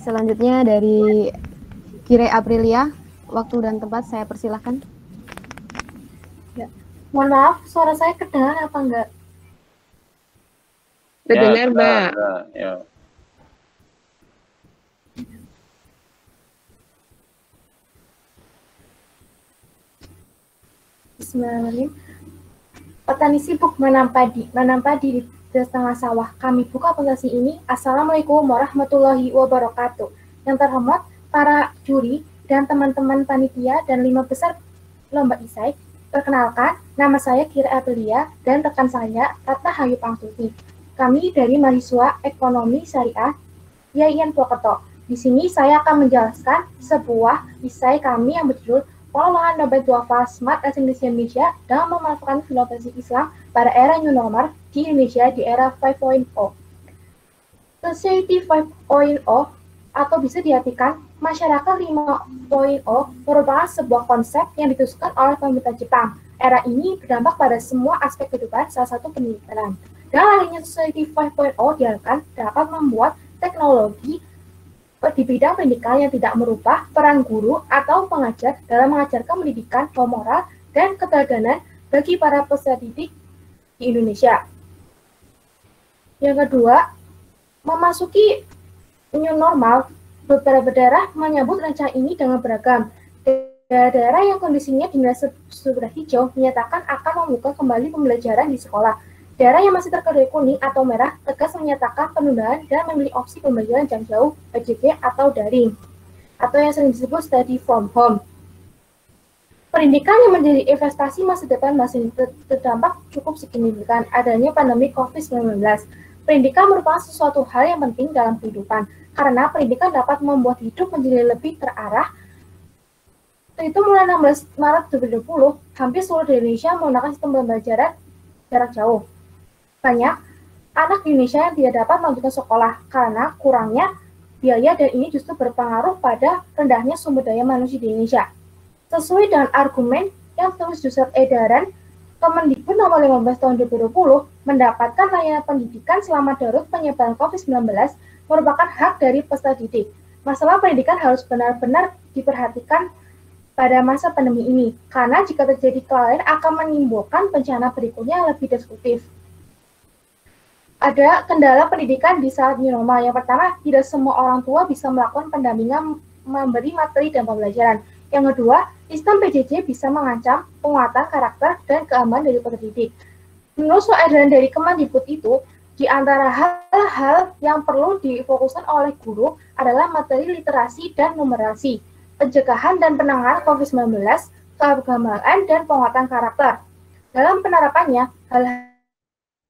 Selanjutnya dari Kire Aprilia, waktu dan tempat saya persilahkan. Ya. Mohon maaf, suara saya kedengar apa enggak? Kedengar, Mbak. Ya. Bismillahirrahmanirrahim. Petani sibuk menampa diri di tengah sawah. Kami buka aplikasi ini. Assalamualaikum warahmatullahi wabarakatuh. Yang terhormat para juri dan teman-teman panitia dan 5 besar lomba isai. Perkenalkan, nama saya Kira Aprilia dan rekan saya Ratna Hayu Pangstuti. Kami dari mahasiswa Ekonomi Syariah YIN Purwokerto. Di sini saya akan menjelaskan sebuah isai kami yang berjudul Pengelolaan Dompet Duafa Smart Indonesia dalam memanfaatkan filosofi Islam pada era new normal di Indonesia di era 5.0. Society 5.0 atau bisa diartikan masyarakat 5.0 merupakan sebuah konsep yang dituliskan oleh pemerintah Jepang. Era ini berdampak pada semua aspek kehidupan, salah satu pendidikan. Dan lahirnya Society 5.0 diharapkan dapat membuat teknologi di bidang pendidikan yang tidak merubah peran guru atau pengajar dalam mengajarkan pendidikan moral dan keteladanan bagi para peserta didik di Indonesia. Yang kedua, memasuki new normal, beberapa daerah menyambut rencana ini dengan beragam. Daerah yang kondisinya dinilai sudah hijau menyatakan akan membuka kembali pembelajaran di sekolah. Daerah yang masih terkendali kuning atau merah tegas menyatakan penundaan dan memilih opsi pembelajaran jarak jauh (PJJ) atau daring, atau yang sering disebut study from home. Pendidikan yang menjadi investasi masa depan masih terdampak cukup signifikan adanya pandemi COVID-19. Pendidikan merupakan sesuatu hal yang penting dalam kehidupan, karena pendidikan dapat membuat hidup menjadi lebih terarah. Itu mulai 16 Maret 2020, hampir seluruh Indonesia menggunakan sistem pembelajaran jarak jauh. Banyak anak di Indonesia yang tidak dapat melanjutkan sekolah karena kurangnya biaya dan ini justru berpengaruh pada rendahnya sumber daya manusia di Indonesia. Sesuai dengan argumen yang tertulis di surat edaran Kemendikbud nomor 15 tahun 2020, mendapatkan layanan pendidikan selama darurat penyebaran COVID-19 merupakan hak dari peserta didik. Masalah pendidikan harus benar-benar diperhatikan pada masa pandemi ini, karena jika terjadi kelalaian akan menimbulkan bencana berikutnya yang lebih destruktif. Ada kendala pendidikan di saat new normal. Yang pertama, tidak semua orang tua bisa melakukan pendampingan memberi materi dan pembelajaran. Yang kedua, sistem PJJ bisa mengancam penguatan karakter dan keamanan dari peserta didik. Menurut surat edaran dari Kemendikbud itu, di antara hal-hal yang perlu difokuskan oleh guru adalah materi literasi dan numerasi, pencegahan dan penanganan COVID-19, keagamaan, dan penguatan karakter. Dalam penerapannya,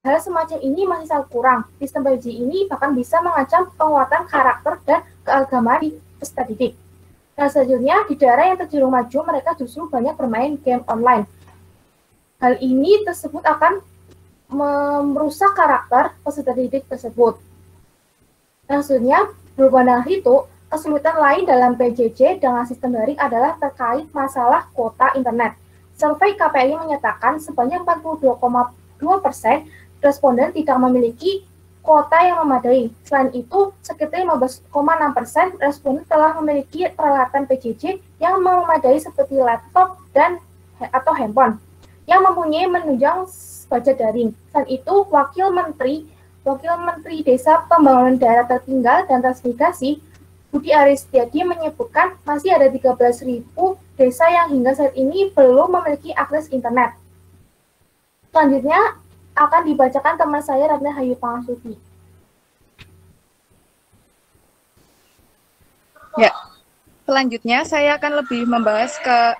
hal semacam ini masih sangat kurang. Sistem PJJ ini bahkan bisa mengancam penguatan karakter dan keagamaan di peserta didik. Nah, selanjutnya, di daerah yang terjun maju, mereka justru banyak bermain game online. Hal ini tersebut akan merusak karakter peserta didik tersebut. Nah, selanjutnya, berhubungan dengan itu, kesulitan lain dalam PJJ dengan sistem daring adalah terkait masalah kuota internet. Survei KPI menyatakan sebanyak 42,2% responden tidak memiliki kuota yang memadai. Selain itu, sekitar 15,6% responden telah memiliki peralatan PJJ yang memadai seperti laptop dan atau handphone yang mempunyai menunjang baca daring. Selain itu, Wakil Menteri Desa Pembangunan Daerah Tertinggal dan Transmigrasi Budi Aris Setiadi menyebutkan masih ada 13.000 desa yang hingga saat ini belum memiliki akses internet. Selanjutnya akan dibacakan teman saya Ratna Hayu Pangstuti. Ya, selanjutnya saya akan lebih membahas ke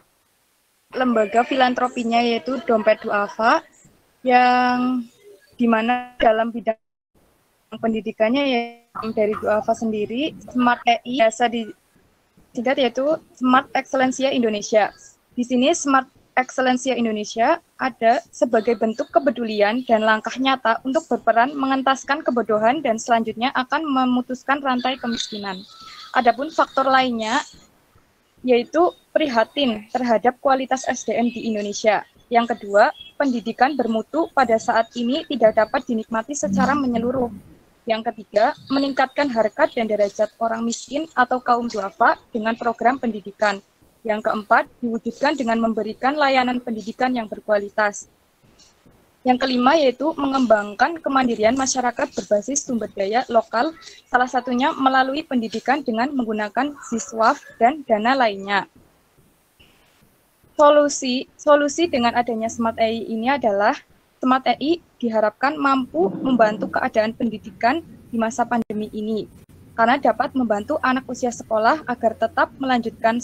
lembaga filantropinya yaitu Dompet Duafa yang dimana dalam bidang pendidikannya yang dari Duafa sendiri Smart EI biasa disingkat yaitu Smart Excellencia Indonesia. Di sini Smart Excellencia Indonesia ada sebagai bentuk kepedulian dan langkah nyata untuk berperan mengentaskan kebodohan dan selanjutnya akan memutuskan rantai kemiskinan. Adapun faktor lainnya yaitu prihatin terhadap kualitas SDM di Indonesia. Yang kedua, pendidikan bermutu pada saat ini tidak dapat dinikmati secara menyeluruh. Yang ketiga, meningkatkan harkat dan derajat orang miskin atau kaum duafa dengan program pendidikan. Yang keempat, diwujudkan dengan memberikan layanan pendidikan yang berkualitas. Yang kelima yaitu mengembangkan kemandirian masyarakat berbasis sumber daya lokal, salah satunya melalui pendidikan dengan menggunakan siswaf dan dana lainnya. Solusi dengan adanya Smart EI ini adalah Smart EI diharapkan mampu membantu keadaan pendidikan di masa pandemi ini, karena dapat membantu anak usia sekolah agar tetap melanjutkan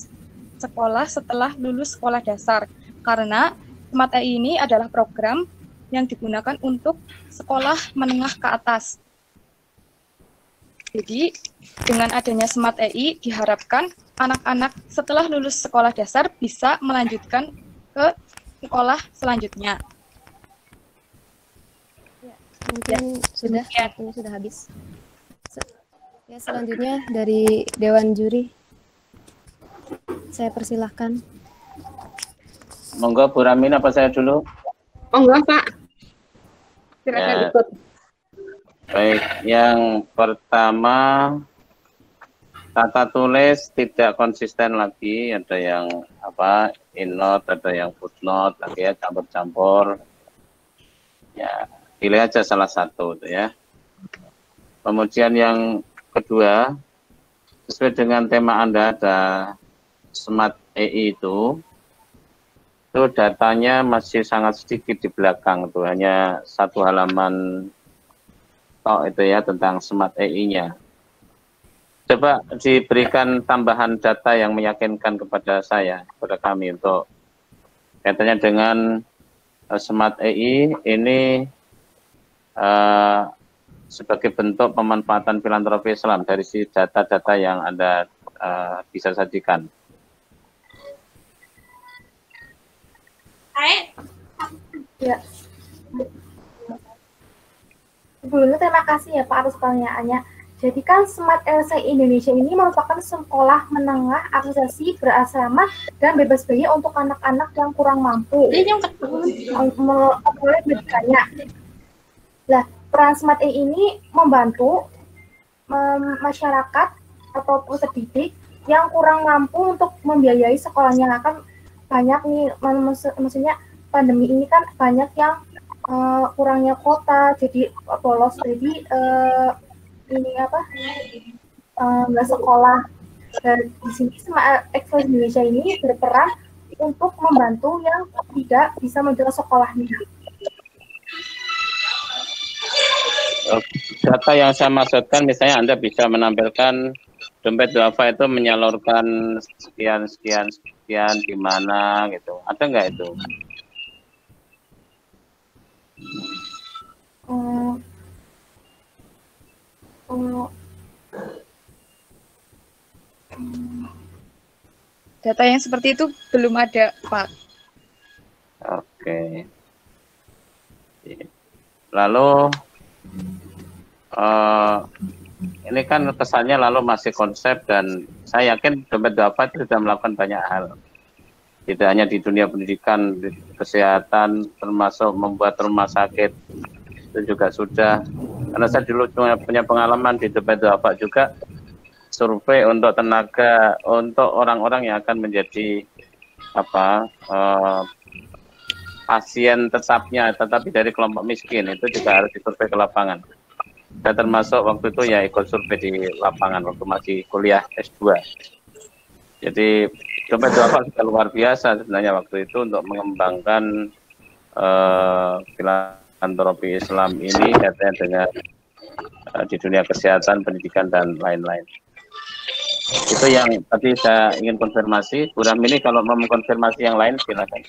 sekolah setelah lulus sekolah dasar, karena Smart EI ini adalah program yang digunakan untuk sekolah menengah ke atas. Jadi, dengan adanya Smart EI, diharapkan anak-anak setelah lulus sekolah dasar bisa melanjutkan ke sekolah selanjutnya. Mungkin sudah, Ya. waktunya sudah habis. Ya, selanjutnya dari Dewan Juri. Saya persilahkan. Monggo Bu Ramin, apa saya dulu? Monggo Pak, silakan Ya. ikut. Baik, yang pertama tata tulis tidak konsisten lagi, ada yang in-note, ada yang footnote, lagi ya campur-campur. Ya, pilih aja salah satu itu ya. Kemudian yang kedua, sesuai dengan tema Anda ada Smart EI itu datanya masih sangat sedikit di belakang, itu hanya satu halaman itu ya tentang Smart EI-nya. Coba diberikan tambahan data yang meyakinkan kepada saya, kepada kami untuk kaitannya dengan Smart EI ini sebagai bentuk pemanfaatan filantropi Islam dari si data-data yang Anda bisa sajikan. Ya. Sebelumnya terima kasih ya Pak atas pertanyaannya. Jadi kan Smart LC Indonesia ini merupakan sekolah menengah asosiasi berasrama dan bebas biaya untuk anak-anak yang kurang mampu memperoleh pendidikannya. Nah, peran Smart EI ini membantu masyarakat atau peserta didik yang kurang mampu untuk membiayai sekolahnya. Akan banyak nih, maksudnya pandemi ini kan banyak yang kurangnya kuota, jadi bolos, jadi nggak sekolah. Dan di sini Smart Excellence Indonesia ini berperan untuk membantu yang tidak bisa menuju sekolahnya. Data yang saya maksudkan, misalnya Anda bisa menampilkan dompet duafa itu menyalurkan sekian di mana gitu. Ada nggak itu? Data yang seperti itu belum ada, Pak. Oke. Lalu ini kan kesannya lalu masih konsep, dan saya yakin dompet duafa itu sudah melakukan banyak hal. Tidak hanya di dunia pendidikan, di kesehatan, termasuk membuat rumah sakit, itu juga sudah. Karena saya dulu punya pengalaman di dompet duafa juga, survei untuk tenaga, untuk orang-orang yang akan menjadi pasien tetapnya, tetapi dari kelompok miskin, itu juga harus disurvei ke lapangan. Dan termasuk waktu itu ya ikut survei di lapangan waktu masih kuliah S2. Jadi dompet duafa sudah luar biasa sebenarnya waktu itu untuk mengembangkan filantropi Islam ini kaitannya dengan di dunia kesehatan, pendidikan, dan lain-lain. Itu yang tadi saya ingin konfirmasi. Bu Rahmini kalau mau mengkonfirmasi yang lain silakan.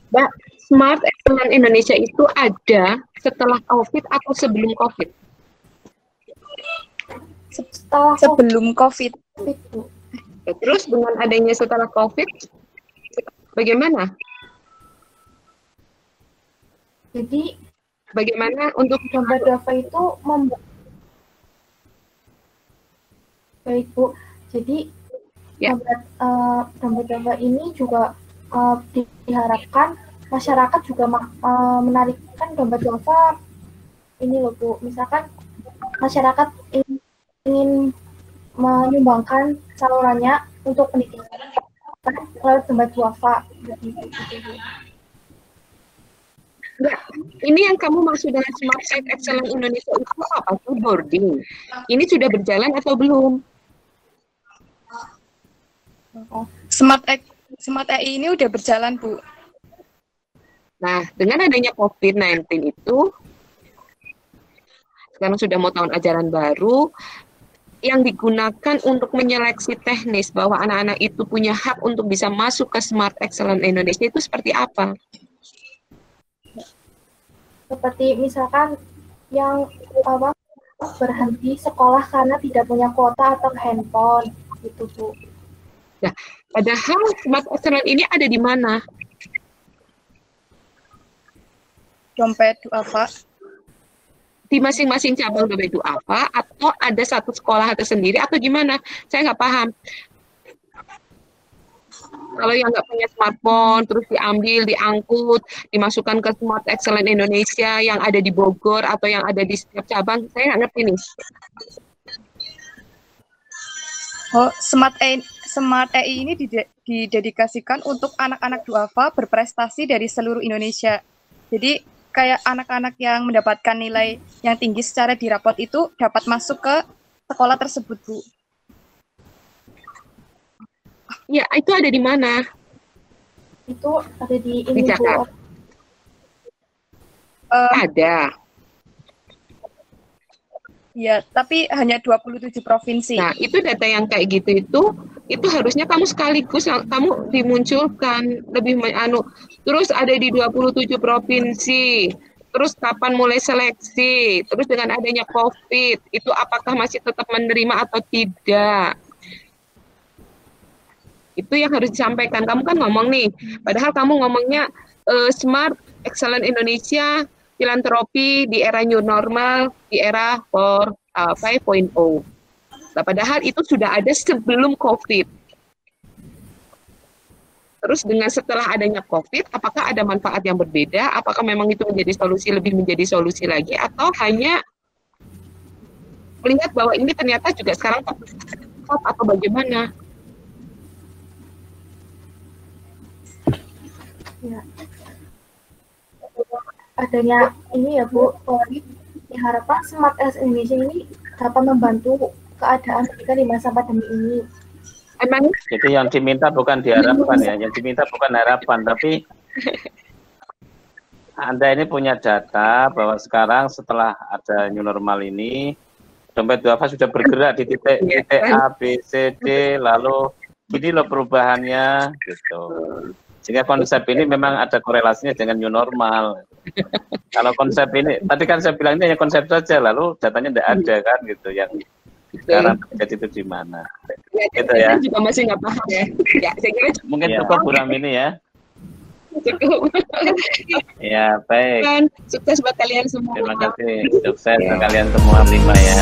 Mbak, Smart Excellence Indonesia itu ada setelah COVID atau sebelum COVID? Sebelum COVID. Terus dengan adanya setelah COVID, bagaimana? Jadi Bagaimana untuk dompet duafa itu baik Bu. Jadi Ya. dompet duafa ini juga diharapkan masyarakat juga menarikkan dompet duafa ini loh Bu, misalkan masyarakat ingin menyumbangkan salurannya untuk pendidikan lewat dompet duafa. Enggak, ini yang kamu maksud dengan Smart Site Excellence Indonesia itu apa tuh, boarding? Ini sudah berjalan atau belum? Smart EI ini udah berjalan, Bu. Nah, dengan adanya COVID-19 itu, sekarang sudah mau tahun ajaran baru, yang digunakan untuk menyeleksi teknis bahwa anak-anak itu punya hak untuk bisa masuk ke Smart Excellence Indonesia itu seperti apa? Seperti misalkan yang berhenti sekolah karena tidak punya kuota atau handphone, gitu Bu. Nah, padahal Smart Excellence ini ada di mana? Dompet duafa. Di masing-masing cabang dompet duafa atau ada satu sekolah tersendiri atau gimana? Saya nggak paham. Kalau yang nggak punya smartphone, terus diambil, diangkut, dimasukkan ke Smart Excellence Indonesia yang ada di Bogor atau yang ada di setiap cabang, saya nggak ngerti nih. Oh, Smart EI ini didedikasikan untuk anak-anak duafa berprestasi dari seluruh Indonesia. Jadi kayak anak-anak yang mendapatkan nilai yang tinggi secara di rapot itu dapat masuk ke sekolah tersebut, Bu. Ya, itu ada di mana? Itu ada di ini, Bu. Jakarta. Ada. Ya, tapi hanya 27 provinsi. Nah, itu data yang kayak gitu itu harusnya kamu sekaligus kamu dimunculkan lebih terus ada di 27 provinsi. Terus kapan mulai seleksi? Terus dengan adanya COVID, itu apakah masih tetap menerima atau tidak? Itu yang harus disampaikan. Kamu kan ngomong nih, padahal kamu ngomongnya Smart Excellence Indonesia, filantropi di era new normal, di era 5.0. Nah, padahal itu sudah ada sebelum COVID. Terus dengan setelah adanya COVID, apakah ada manfaat yang berbeda? Apakah memang itu lebih menjadi solusi lagi? Atau hanya melihat bahwa ini ternyata juga sekarang top atau bagaimana? Ya. Adanya ini ya Bu, COVID, diharapkan Smart Excellence Indonesia ini dapat membantu keadaan kita di masa pandemi ini. Emang? Jadi yang diminta bukan diharapkan ya, yang diminta bukan harapan, tapi Anda ini punya data bahwa sekarang setelah ada new normal ini, dompet duafa sudah bergerak di titik A, B, C, D, lalu ini loh perubahannya, gitu. Sehingga konsep ini memang ada korelasinya dengan new normal. Kalau konsep ini, tadi kan saya bilang ini hanya konsep saja, lalu datanya tidak ada kan, gitu. Yang sekarang terjadi itu di mana? Gitu ya. Juga masih nggak paham ya. Ya, saya kira mungkin cukup kurang ini ya. Cukup. Ya, baik. Dan sukses buat kalian semua. Terima kasih. Sukses buat kalian semua 5 ya.